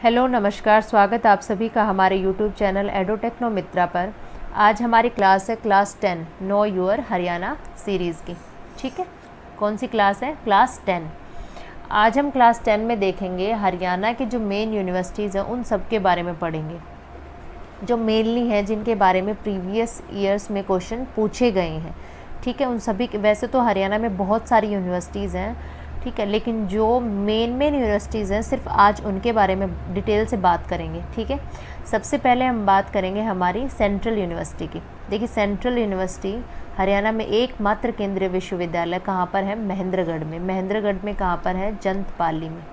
Hello नमस्कार, स्वागत आप सभी का हमारे यूट्यूब चैनल एडोटेक्नो मित्रा पर। आज हमारी क्लास है class 10 know your Haryana series की। ठीक है, कौन सी क्लास है? क्लास 10। आज हम क्लास 10 में देखेंगे हरियाणा की जो मेन यूनिवर्सिटीज़ हैं उन सब के बारे में पढ़ेंगे, जो मेनली हैं जिनके बारे में प्रीवियस ईयर्स में क्वेश्चन पूछे गए हैं। ठीक है, उन सभी के, वैसे तो हरियाणा में बहुत सारी यूनिवर्सिटीज़ हैं, ठीक है, लेकिन जो मेन यूनिवर्सिटीज़ हैं सिर्फ आज उनके बारे में डिटेल से बात करेंगे। ठीक है, सबसे पहले हम बात करेंगे हमारी सेंट्रल यूनिवर्सिटी की। देखिए, सेंट्रल यूनिवर्सिटी हरियाणा में एकमात्र केंद्रीय विश्वविद्यालय कहाँ पर है? महेंद्रगढ़ में। महेंद्रगढ़ में कहाँ पर है? जंतपाली में।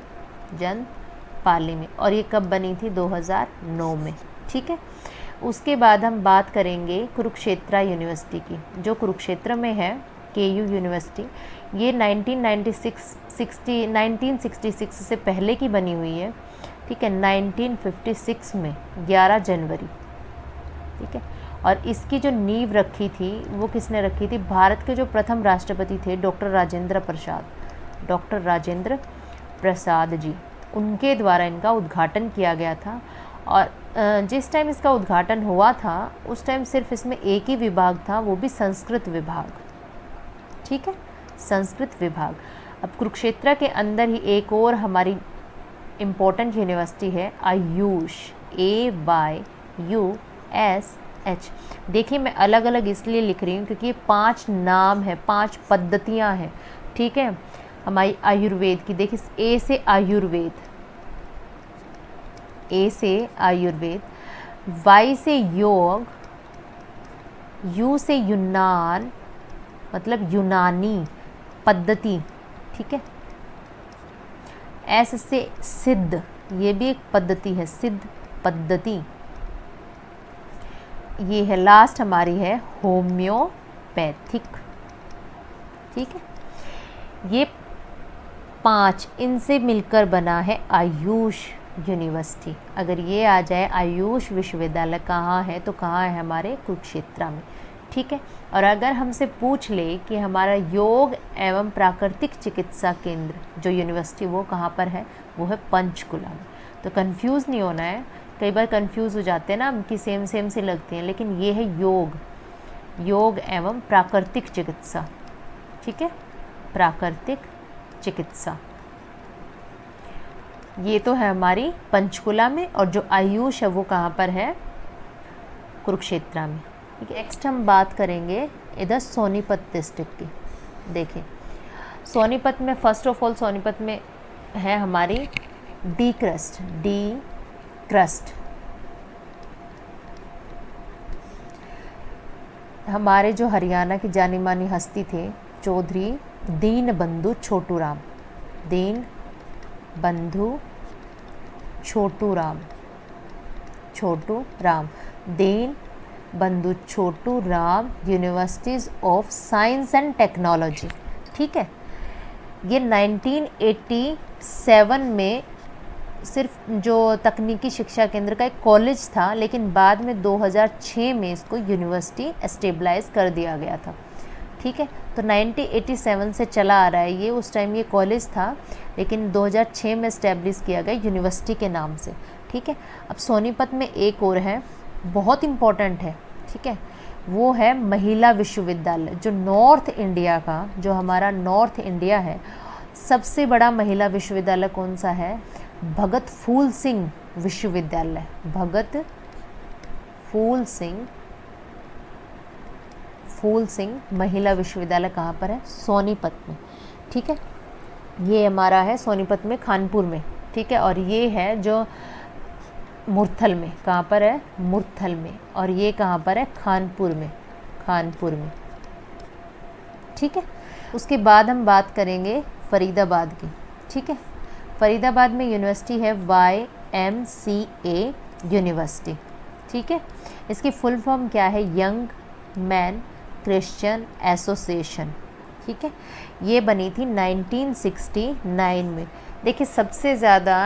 जंतपाली में। और ये कब बनी थी? 2009 में। ठीक है, उसके बाद हम बात करेंगे कुरुक्षेत्र यूनिवर्सिटी की, जो कुरुक्षेत्र में है, केयू यूनिवर्सिटी। ये 1966 से पहले की बनी हुई है। ठीक है, 1956 में 11 जनवरी। ठीक है, और इसकी जो नींव रखी थी वो किसने रखी थी? भारत के जो प्रथम राष्ट्रपति थे डॉक्टर राजेंद्र प्रसाद जी, उनके द्वारा इनका उद्घाटन किया गया था। और जिस टाइम इसका उद्घाटन हुआ था उस टाइम सिर्फ इसमें एक ही विभाग था, वो भी संस्कृत विभाग। ठीक है, संस्कृत विभाग। अब कुरुक्षेत्र के अंदर ही एक और हमारी इम्पोर्टेंट यूनिवर्सिटी है आयुष, AYUSH। देखिए, मैं अलग अलग इसलिए लिख रही हूँ क्योंकि ये 5 नाम है, 5 पद्धतियाँ हैं। ठीक है, हमारी आयुर्वेद की, देखिए A से आयुर्वेद, A से आयुर्वेद, Y से योग, U से यूनान मतलब यूनानी पद्धति। ठीक है, S से सिद्ध, ये भी एक पद्धति है, सिद्ध पद्धति। ये है लास्ट हमारी है होम्योपैथिक। ठीक है, ये 5 इनसे मिलकर बना है आयुष यूनिवर्सिटी। अगर ये आ जाए आयुष विश्वविद्यालय कहाँ है, तो कहाँ है? हमारे कुरुक्षेत्र में। ठीक है, और अगर हमसे पूछ ले कि हमारा योग एवं प्राकृतिक चिकित्सा केंद्र जो यूनिवर्सिटी वो कहाँ पर है, वो है पंचकुला में। तो कंफ्यूज नहीं होना है, कई बार कंफ्यूज हो जाते हैं ना कि सेम से लगती हैं, लेकिन ये है योग एवं प्राकृतिक चिकित्सा। ठीक है, प्राकृतिक चिकित्सा, ये तो है हमारी पंचकुला में, और जो आयुष है वो कहाँ पर है? कुरुक्षेत्र में। ठीक है, नेक्स्ट हम बात करेंगे इधर सोनीपत डिस्ट्रिक्ट की। देखिए, सोनीपत में फर्स्ट ऑफ ऑल सोनीपत में है हमारी डी क्रस्ट। हमारे जो हरियाणा की जानी मानी हस्ती थे Chaudhary Dinbandhu Chhoturam, Chhoturam universities of science and technology. ठीक है, ये 1987 में सिर्फ जो तकनीकी शिक्षा केंद्र का एक कॉलेज था, लेकिन बाद में 2006 में इसको यूनिवर्सिटी एस्टेब्लाइज कर दिया गया था। ठीक है, तो 1987 से चला आ रहा है ये। उस टाइम ये कॉलेज था, लेकिन 2006 में एस्टेब्लिश किया गया यूनिवर्सिटी के नाम से। ठीक है, अब सोनीपत में एक और है, बहुत इम्पॉर्टेंट है। ठीक है, वो है महिला विश्वविद्यालय, जो नॉर्थ इंडिया का, जो हमारा नॉर्थ इंडिया है, सबसे बड़ा महिला विश्वविद्यालय कौन सा है? भगत फूल सिंह विश्वविद्यालय। भगत फूल सिंह महिला विश्वविद्यालय कहाँ पर है? सोनीपत में। ठीक है, ये हमारा है सोनीपत में, खानपुर में। ठीक है, और ये है जो मुरथल में, कहाँ पर है? मुरथल में। और ये कहाँ पर है? खानपुर में। ठीक है, उसके बाद हम बात करेंगे फरीदाबाद की। ठीक है, फरीदाबाद में यूनिवर्सिटी है YMCA यूनिवर्सिटी। ठीक है, इसकी फुल फॉर्म क्या है? Young man Christian association. ठीक है, ये बनी थी 1969 में। देखिए, सबसे ज़्यादा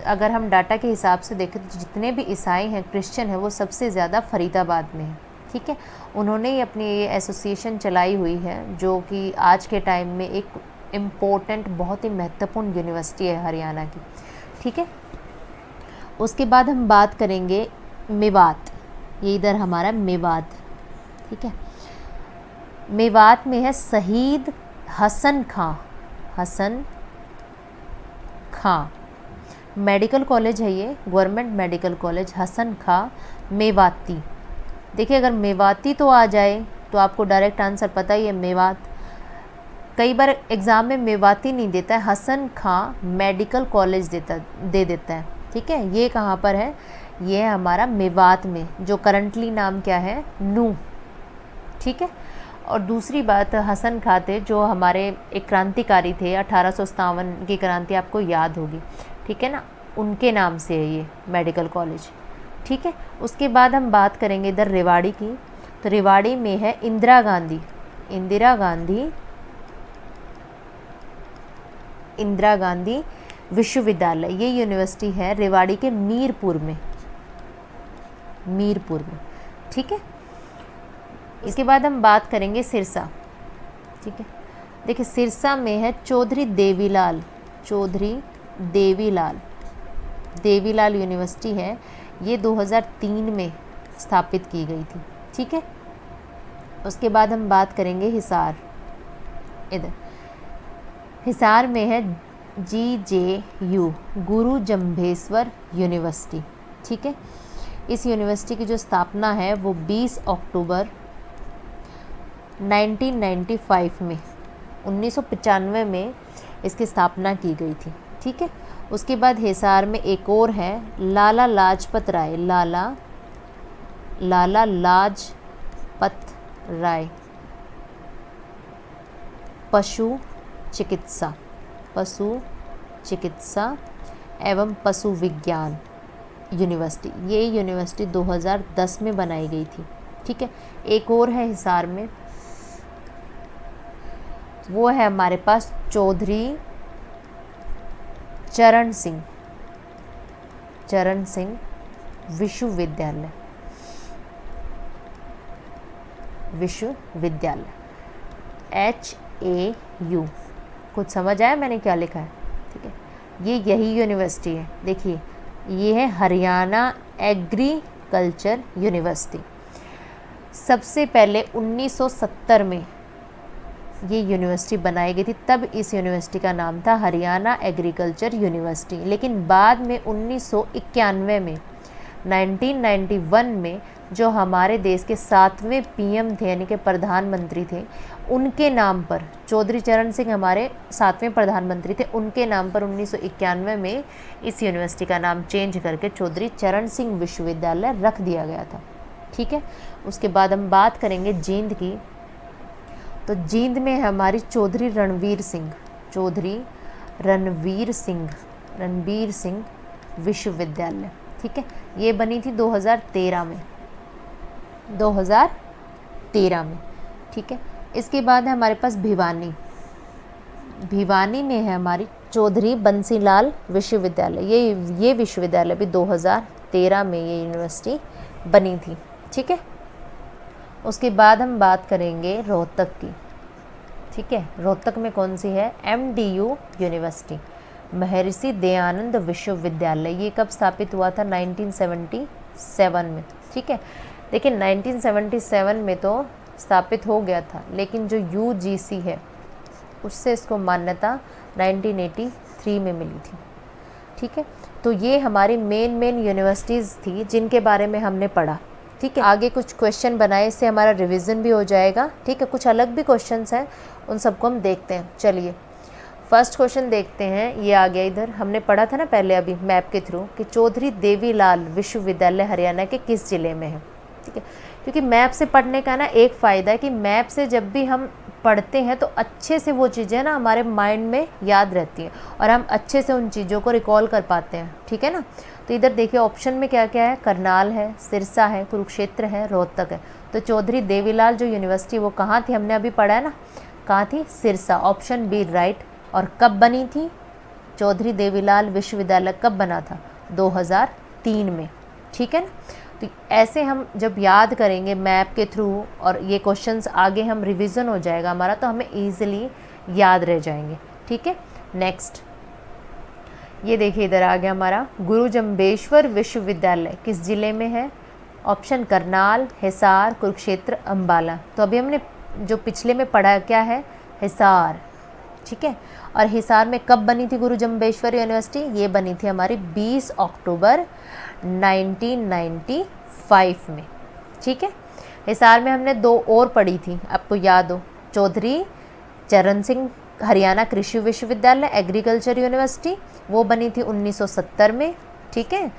अगर हम डाटा के हिसाब से देखें तो जितने भी ईसाई हैं, क्रिश्चियन हैं, वो सबसे ज़्यादा फरीदाबाद में हैं। ठीक है, उन्होंने ही अपनी ये एसोसिएशन चलाई हुई है, जो कि आज के टाइम में एक इम्पोर्टेंट, बहुत ही महत्वपूर्ण यूनिवर्सिटी है हरियाणा की। ठीक है, उसके बाद हम बात करेंगे मेवात, ये इधर हमारा मेवात, ठीक है। मेवात में है शहीद हसन खां, हसन खां मेडिकल कॉलेज है, ये गवर्नमेंट मेडिकल कॉलेज हसन खां मेवाती। देखिए अगर मेवाती तो आ जाए तो आपको डायरेक्ट आंसर पता ही है मेवात। कई बार एग्ज़ाम में मेवाती नहीं देता है, हसन खां मेडिकल कॉलेज दे देता है, ठीक है। ये कहाँ पर है, ये है हमारा मेवात में, जो करंटली नाम क्या है, नू, ठीक है। और दूसरी बात, हसन खां थे जो हमारे एक क्रांतिकारी थे, 1857 की क्रांति आपको याद होगी, ठीक है ना, उनके नाम से है ये मेडिकल कॉलेज, ठीक है। उसके बाद हम बात करेंगे इधर रेवाड़ी की, तो रेवाड़ी में है इंदिरा गांधी विश्वविद्यालय। ये यूनिवर्सिटी है रेवाड़ी के मीरपुर में, ठीक है। इसके बाद हम बात करेंगे सिरसा, ठीक है। देखिए सिरसा में है चौधरी देवीलाल यूनिवर्सिटी है, ये 2003 में स्थापित की गई थी, ठीक है। उसके बाद हम बात करेंगे हिसार, इधर हिसार में है GJU गुरु जम्भेश्वर यूनिवर्सिटी, ठीक है। इस यूनिवर्सिटी की जो स्थापना है वो 20 अक्टूबर 1995 में 1995 में इसकी स्थापना की गई थी, ठीक है। उसके बाद हिसार में एक और है लाला लाजपत राय पशु चिकित्सा एवं पशु विज्ञान यूनिवर्सिटी। ये यूनिवर्सिटी 2010 में बनाई गई थी, ठीक है। एक और है हिसार में, वो है हमारे पास चौधरी चरण सिंह विश्वविद्यालय, HAU। कुछ समझ आया मैंने क्या लिखा है, ठीक है। ये यही यूनिवर्सिटी है, देखिए ये है हरियाणा एग्रीकल्चर यूनिवर्सिटी। सबसे पहले 1970 में ये यूनिवर्सिटी बनाई गई थी, तब इस यूनिवर्सिटी का नाम था हरियाणा एग्रीकल्चर यूनिवर्सिटी। लेकिन बाद में 1991 में 1991 में जो हमारे देश के 7वें PM थे, यानी कि प्रधानमंत्री थे, उनके नाम पर, चौधरी चरण सिंह हमारे 7वें प्रधानमंत्री थे, उनके नाम पर 1991 में इस यूनिवर्सिटी का नाम चेंज करके चौधरी चरण सिंह विश्वविद्यालय रख दिया गया था, ठीक है। उसके बाद हम बात करेंगे जींद की, तो जींद में है हमारी चौधरी रणवीर सिंह विश्वविद्यालय, ठीक है। ये बनी थी 2013 में, ठीक है। इसके बाद है हमारे पास भिवानी में है हमारी चौधरी बंसीलाल विश्वविद्यालय। ये विश्वविद्यालय भी 2013 में ये यूनिवर्सिटी बनी थी, ठीक है। उसके बाद हम बात करेंगे रोहतक की, ठीक है। रोहतक में कौन सी है, MDU यूनिवर्सिटी, महर्षि दयानंद विश्वविद्यालय। ये कब स्थापित हुआ था, 1977 में, ठीक है। देखिए 1977 में तो स्थापित हो गया था, लेकिन जो UGC है उससे इसको मान्यता 1983 में मिली थी, ठीक है। तो ये हमारी मेन यूनिवर्सिटीज़ थी जिनके बारे में हमने पढ़ा, ठीक है। आगे कुछ क्वेश्चन बनाए, इससे हमारा रिवीजन भी हो जाएगा, ठीक है। कुछ अलग भी क्वेश्चंस हैं, उन सबको हम देखते हैं। चलिए फर्स्ट क्वेश्चन देखते हैं, ये आ गया इधर, हमने पढ़ा था ना पहले अभी मैप के थ्रू कि चौधरी देवीलाल विश्वविद्यालय हरियाणा के किस ज़िले में है, ठीक है। क्योंकि मैप से पढ़ने का ना एक फ़ायदा है कि मैप से जब भी हम पढ़ते हैं तो अच्छे से वो चीज़ें ना हमारे माइंड में याद रहती हैं और हम अच्छे से उन चीज़ों को रिकॉल कर पाते हैं, ठीक है ना। तो इधर देखिए ऑप्शन में क्या क्या है, करनाल है, सिरसा है, कुरुक्षेत्र है, रोहतक है। तो चौधरी देवीलाल जो यूनिवर्सिटी वो कहाँ थी, हमने अभी पढ़ा है ना, कहाँ थी, सिरसा, ऑप्शन बी राइट। और कब बनी थी, चौधरी देवीलाल विश्वविद्यालय कब बना था, 2003 में, ठीक है ना। तो ऐसे हम जब याद करेंगे मैप के थ्रू और ये क्वेश्चंस आगे हम रिवीजन हो जाएगा हमारा, तो हमें ईजिली याद रह जाएंगे, ठीक है। नेक्स्ट ये देखिए इधर आ गया हमारा गुरु जम्बेश्वर विश्वविद्यालय किस जिले में है? ऑप्शन करनाल, हिसार, कुरुक्षेत्र, अम्बाला। तो अभी हमने जो पिछले में पढ़ा क्या है? हिसार, ठीक है। और हिसार में कब बनी थी गुरु जम्बेश्वर यूनिवर्सिटी? ये बनी थी हमारी 20 अक्टूबर 1995 में, ठीक है। हिसार में हमने 2 और पढ़ी थी, आपको याद हो, चौधरी चरण सिंह हरियाणा कृषि विश्वविद्यालय एग्रीकल्चर यूनिवर्सिटी, वो बनी थी 1970 में, ठीक है।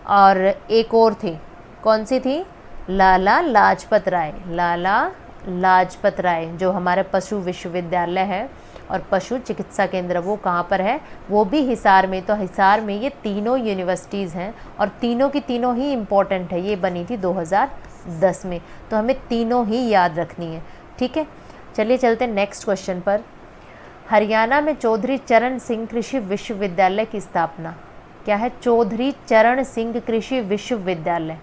और एक और थी, कौन सी थी? लाला लाजपत राय, लाला लाजपत राय, जो हमारे पशु विश्वविद्यालय है और पशु चिकित्सा केंद्र, वो कहाँ पर है? वो भी हिसार में। तो हिसार में ये तीनों यूनिवर्सिटीज़ हैं और तीनों की तीनों ही इम्पोर्टेंट है। ये बनी थी 2010 में, तो हमें तीनों ही याद रखनी है, ठीक है। चलिए चलते हैं नेक्स्ट क्वेश्चन पर। हरियाणा में चौधरी चरण सिंह कृषि विश्वविद्यालय की स्थापना क्या है? चौधरी चरण सिंह कृषि विश्वविद्यालय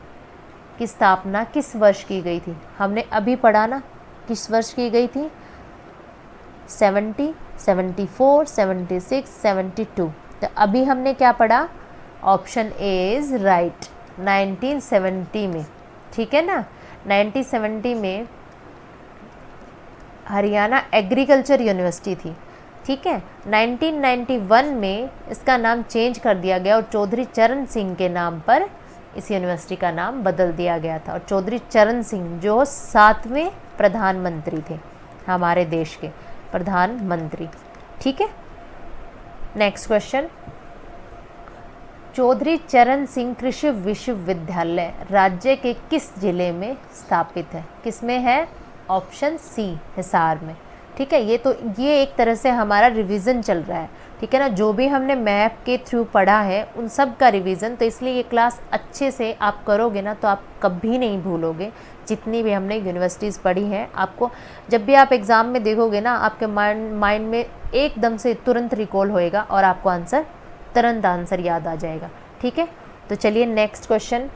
की स्थापना किस वर्ष की गई थी? हमने अभी पढ़ा ना, किस वर्ष की गई थी? 70, 74, 76, 72। तो अभी हमने क्या पढ़ा? ऑप्शन ए इज़ राइट, 1970 में, ठीक है ना। 1970 में हरियाणा एग्रीकल्चर यूनिवर्सिटी थी, ठीक है। 1991 में इसका नाम चेंज कर दिया गया और चौधरी चरण सिंह के नाम पर इस यूनिवर्सिटी का नाम बदल दिया गया था। और चौधरी चरण सिंह जो 7वें प्रधानमंत्री थे, हमारे देश के प्रधानमंत्री, ठीक है। नेक्स्ट क्वेश्चन, चौधरी चरण सिंह कृषि विश्वविद्यालय राज्य के किस जिले में स्थापित है? किस में है? ऑप्शन सी, हिसार में, ठीक है। ये एक तरह से हमारा रिवीजन चल रहा है, ठीक है ना। जो भी हमने मैप के थ्रू पढ़ा है उन सब का रिवीजन, तो इसलिए ये क्लास अच्छे से आप करोगे ना तो आप कभी नहीं भूलोगे। जितनी भी हमने यूनिवर्सिटीज़ पढ़ी हैं, आपको जब भी आप एग्ज़ाम में देखोगे ना, आपके माइंड में एकदम से तुरंत रिकॉल होएगा और आपको तुरंत आंसर याद आ जाएगा, ठीक है। तो चलिए नेक्स्ट क्वेश्चन,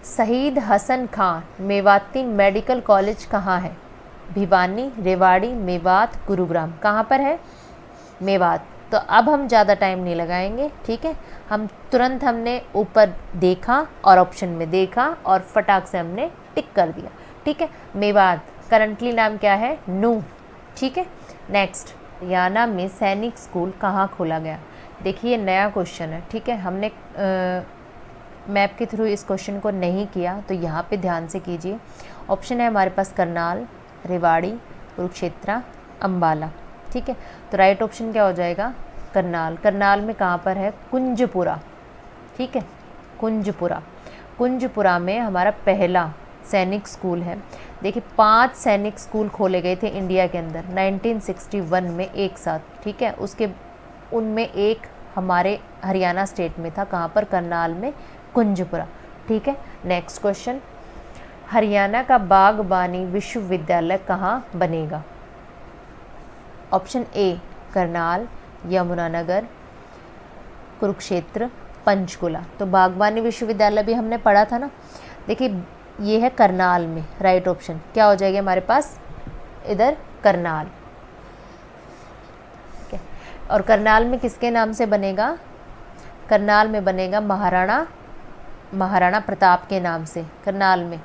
शहीद हसन खान मेवाती मेडिकल कॉलेज कहाँ है? भिवानी, रेवाड़ी, मेवात, गुरुग्राम। कहाँ पर है? मेवात। तो अब हम ज़्यादा टाइम नहीं लगाएंगे, ठीक है। हमने ऊपर देखा और ऑप्शन में देखा और फटाक से हमने टिक कर दिया, ठीक है। मेवात करंटली नाम क्या है? नू, ठीक है। नेक्स्ट, हरियाणा में सैनिक स्कूल कहाँ खोला गया? देखिए नया क्वेश्चन है, ठीक है। हमने मैप के थ्रू इस क्वेश्चन को नहीं किया, तो यहाँ पे ध्यान से कीजिए। ऑप्शन है हमारे पास करनाल, रेवाड़ी, कुरुक्षेत्र, अम्बाला, ठीक है। तो राइट ऑप्शन क्या हो जाएगा? करनाल। करनाल में कहाँ पर है? कुंजपुरा, ठीक है, कुंजपुरा। कुंजपुरा में हमारा पहला सैनिक स्कूल है। देखिए 5 सैनिक स्कूल खोले गए थे इंडिया के अंदर 1961 में एक साथ, ठीक है। उनमें एक हमारे हरियाणा स्टेट में था, कहाँ पर? करनाल में, कुंजपुरा, ठीक है। नेक्स्ट क्वेश्चन, हरियाणा का बागबानी विश्वविद्यालय कहाँ बनेगा? Option A Karnal, Yamunanagar, Kurukshetra, Panchkula. तो बागबानी विश्वविद्यालय भी हमने पढ़ा था ना। देखिए ये है करनाल में, राइट ऑप्शन क्या हो जाएगा हमारे पास? इधर करनाल, ठीक है। और करनाल में किसके नाम से बनेगा? करनाल में बनेगा महाराणा प्रताप के नाम से, करनाल में,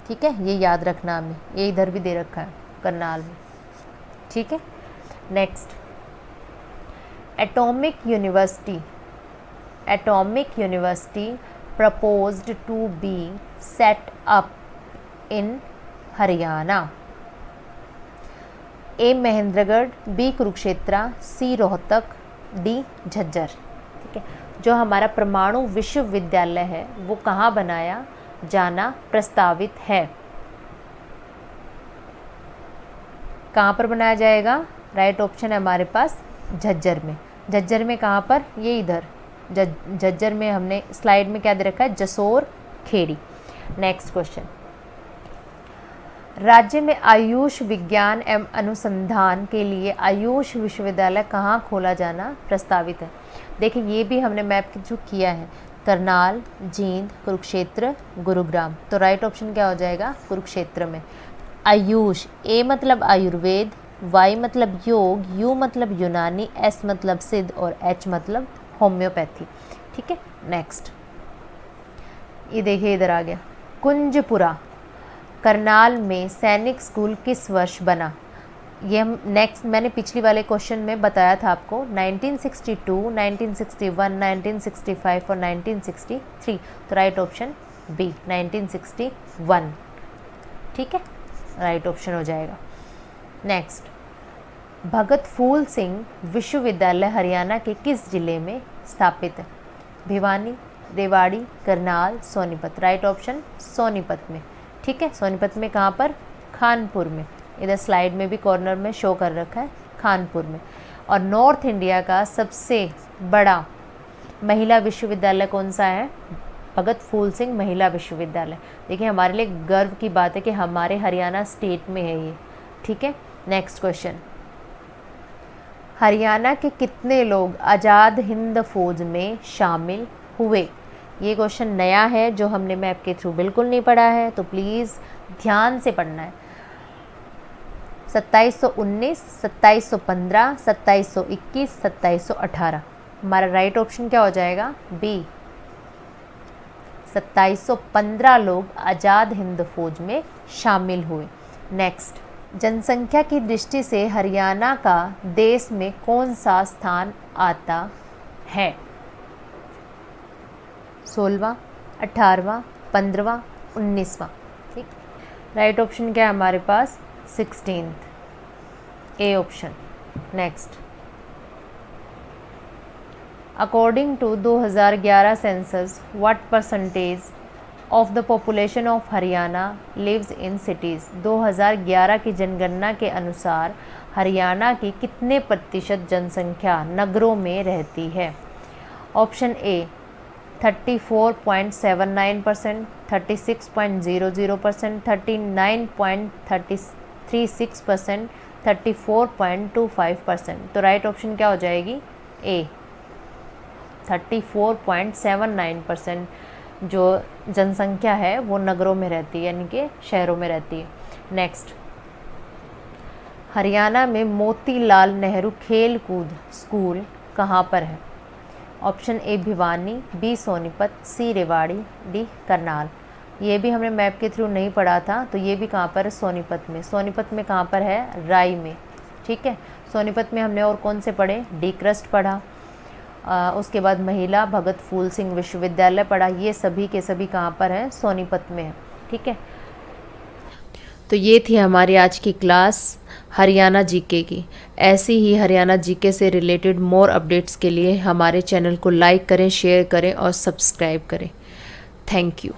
ठीक है। ये याद रखना हमें, ये इधर भी दे रखा है करनाल में, ठीक है। Next, atomic university proposed to be set up in Haryana. A Mahendragarh, B Kurukshetra, C Rohtak, D Jhajjar, ठीक है। जो हमारा परमाणु विश्वविद्यालय है वो कहाँ बनाया जाना प्रस्तावित है? कहाँ पर बनाया जाएगा? राइट ऑप्शन है हमारे पास झज्जर में। झज्जर में कहाँ पर? ये इधर झज्जर में हमने स्लाइड में क्या दे रखा है? जसोर खेड़ी। नेक्स्ट क्वेश्चन, राज्य में आयुष विज्ञान एवं अनुसंधान के लिए आयुष विश्वविद्यालय कहाँ खोला जाना प्रस्तावित है? देखिए ये भी हमने मैप के थ्रू किया है, करनाल, जींद, कुरुक्षेत्र, गुरुग्राम। तो राइट ऑप्शन क्या हो जाएगा? कुरुक्षेत्र में। आयुष, ए मतलब आयुर्वेद, वाई मतलब योग, यू मतलब यूनानी, एस मतलब सिद्ध और एच मतलब होम्योपैथी। ठीक है, नेक्स्ट ये देखिए इधर आ गया, कुंजपुरा करनाल में सैनिक स्कूल किस वर्ष बना? ये हम नेक्स्ट मैंने पिछली वाले क्वेश्चन में बताया था आपको, 1962, 1961, 1965 और 1963। तो राइट ऑप्शन बी 1961। ठीक है, राइट ऑप्शन हो जाएगा। नेक्स्ट, भगत फूल सिंह विश्वविद्यालय हरियाणा के किस जिले में स्थापित है? भिवानी, रेवाड़ी, करनाल, सोनीपत। राइट ऑप्शन सोनीपत में। ठीक है, सोनीपत में कहाँ पर? खानपुर में। इधर स्लाइड में भी कॉर्नर में शो कर रखा है, खानपुर में। और नॉर्थ इंडिया का सबसे बड़ा महिला विश्वविद्यालय कौन सा है? भगत फूल सिंह महिला विश्वविद्यालय। देखिए हमारे लिए गर्व की बात है कि हमारे हरियाणा स्टेट में है ये। ठीक है, नेक्स्ट क्वेश्चन, हरियाणा के कितने लोग आज़ाद हिंद फौज में शामिल हुए? ये क्वेश्चन नया है जो हमने मैप के थ्रू बिल्कुल नहीं पढ़ा है, तो प्लीज़ ध्यान से पढ़ना है। 2719, 2715, 2721, 2718। हमारा राइट ऑप्शन क्या हो जाएगा? बी 2715 लोग आज़ाद हिंद फौज में शामिल हुए। नेक्स्ट, जनसंख्या की दृष्टि से हरियाणा का देश में कौन सा स्थान आता है? 16वां, 18वां, 15वां, 19वां। ठीक, राइट ऑप्शन क्या है हमारे पास? 16th, A option. Next, according to 2011 census what percentage of the population of Haryana lives in cities? 2011 की जनगणना के अनुसार हरियाणा की कितने प्रतिशत जनसंख्या नगरों में रहती है? ऑप्शन ए 34.79%, 36.00%, 39.36%, 34.25%। तो राइट ऑप्शन क्या हो जाएगी? ए 34.79% जो जनसंख्या है वो नगरों में रहती है, यानी कि शहरों में रहती है। नेक्स्ट, हरियाणा में मोतीलाल नेहरू खेल कूद स्कूल कहाँ पर है? Option A Bhiwani, B Sonipat, C Rewari, D Karnal. ये भी हमने मैप के थ्रू नहीं पढ़ा था, तो ये भी कहाँ पर है? सोनीपत में। सोनीपत में कहाँ पर है? राई में। ठीक है, सोनीपत में हमने और कौन से पढ़े? डी क्रस्ट पढ़ा, उसके बाद महिला भगत फूल सिंह विश्वविद्यालय पढ़ा। ये सभी के सभी कहाँ पर हैं? सोनीपत में है। ठीक है, तो ये थी हमारी आज की क्लास हरियाणा जीके की। ऐसी ही हरियाणा जीके से रिलेटेड मोर अपडेट्स के लिए हमारे चैनल को लाइक करें, शेयर करें और सब्सक्राइब करें। Thank you.